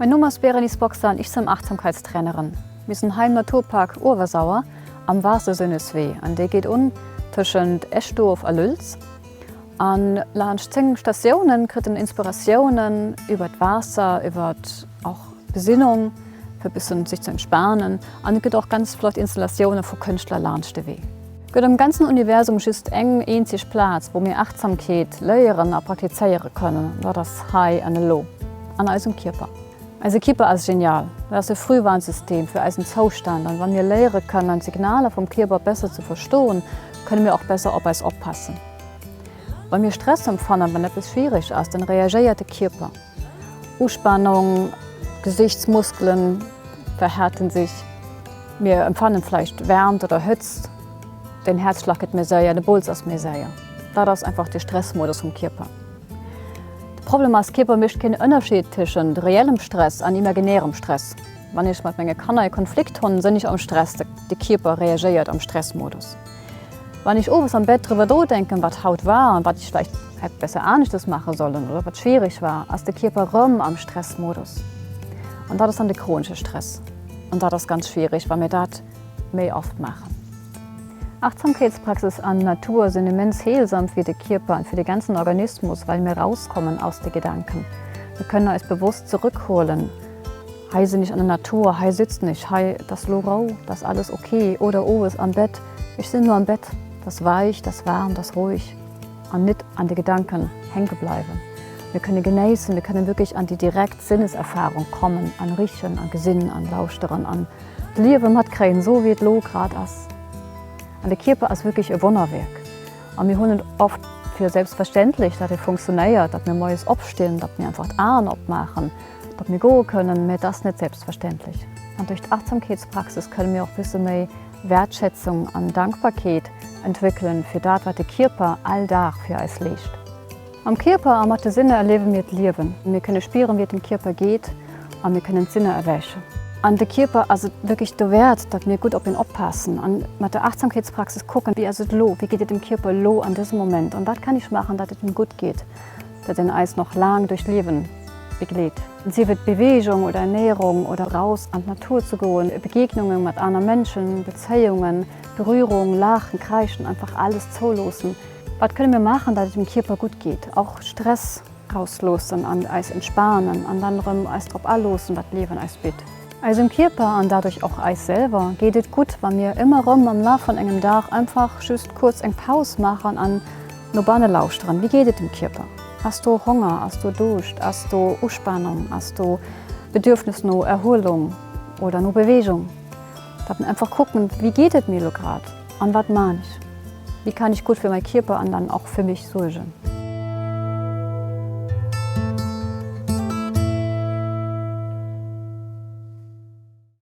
Mein Name ist Berenice Boxer und ich bin Achtsamkeitstrainerin. Wir sind im Naturpark Urversauer am wahrsten Sinne Weh. Und der geht zwischen Eschdorf und Lülz. An langs 10 Stationen kriegen Inspirationen über das Wasser, über auch Besinnung, für ein bisschen sich zu entspannen. Und es gibt auch ganz flotte Installationen von Künstlern langs den Weg. Es gibt im ganzen Universum ist eng einzig Platz, wo wir Achtsamkeit lernen und praktizieren können. Das ist High and Low, an unserem Körper. Unser Körper ist genial. Das ist ein Frühwarnsystem für unseren Zustand. Und wenn wir lernen können, Signale vom Körper besser zu verstehen, können wir auch besser auf uns aufpassen. Wenn wir Stress empfangen, wenn etwas schwierig ist, dann reagiert der Körper. Anspannung, Gesichtsmuskeln verhärten sich. Wir empfangen vielleicht wärmt oder hitzt. Den Herzschlag geht mehr sehr, der Puls ist mehr sehr. Das ist einfach der Stressmodus vom Körper. Das Problem ist, der Körper mischt keinen Unterschied zwischen reellem Stress und imaginärem Stress. Wenn ich mit meinen Kindern einen Konflikt habe, sind ich am Stress. Der Körper reagiert am Stressmodus. Wenn ich oben am Bett darüber nachdenke, was heute war und was ich vielleicht besser Ähnliches machen sollen oder was schwierig war, ist der Körper rum am Stressmodus. Und das ist dann der chronische Stress. Und das ist ganz schwierig, weil wir das mehr oft machen. Achtsamkeitspraxis an Natur sind immens heilsam für den Körper und für den ganzen Organismus, weil wir rauskommen aus den Gedanken. Wir können uns bewusst zurückholen. Hei sind nicht an der Natur, hei sitzt nicht, hei das Lorau, das ist alles okay. Oder oh, ist am Bett. Ich bin nur am Bett, das weich, das warm, das ruhig. Und nicht an die Gedanken hängen bleiben. Wir können genießen, wir können wirklich an die direkte Sinneserfahrung kommen, an Riechen, an Gesinnen, an Lauscheren, an Liebe mitkriegen, so wie es gerade ist. Und der Körper ist wirklich ein Wunderwerk. Und wir holen oft für selbstverständlich, dass er funktioniert, dass wir morgens aufstehen, dass wir einfach die Arme abmachen, dass wir gehen können, mir das nicht selbstverständlich. Und durch die Achtsamkeitspraxis können wir auch ein bisschen mehr Wertschätzung und Dankbarkeit entwickeln für das, was der Körper alltag für uns leistet. Am Körper und mit den Sinnen erleben wir das Leben. Wir können spüren, wie es dem Körper geht, und wir können die Sinne erwäschen. An der Körper also wirklich der Wert, dass wir gut auf ihn aufpassen und mit der Achtsamkeitspraxis gucken, wie ist es lo, wie geht es dem Körper lo an diesem Moment. Und das kann ich machen, dass es ihm gut geht, dass den Eis noch lang durchs Leben begleitet. Und sie wird Bewegung oder Ernährung oder raus an die Natur zu gehen, Begegnungen mit anderen Menschen, Beziehungen, Berührung, Lachen, Kreischen, einfach alles zulassen. Was können wir machen, dass es dem Körper gut geht? Auch Stress rauslassen, an Eis entspannen, an anderem Eis drauf anlassen, das Leben Eis bitte. Also im Körper und dadurch auch Eis selber geht es gut, wenn wir immer rum am Laufe von einem Tag einfach just kurz eine Pause machen an Nobane lauschen. Wie geht es dem Körper? Hast du Hunger, hast du Durst, hast du Anspannung, hast du Bedürfnis nach Erholung oder nur Bewegung? Dann einfach gucken, wie geht es mir gerade und was mache ich? Wie kann ich gut für meinen Körper und dann auch für mich sorgen?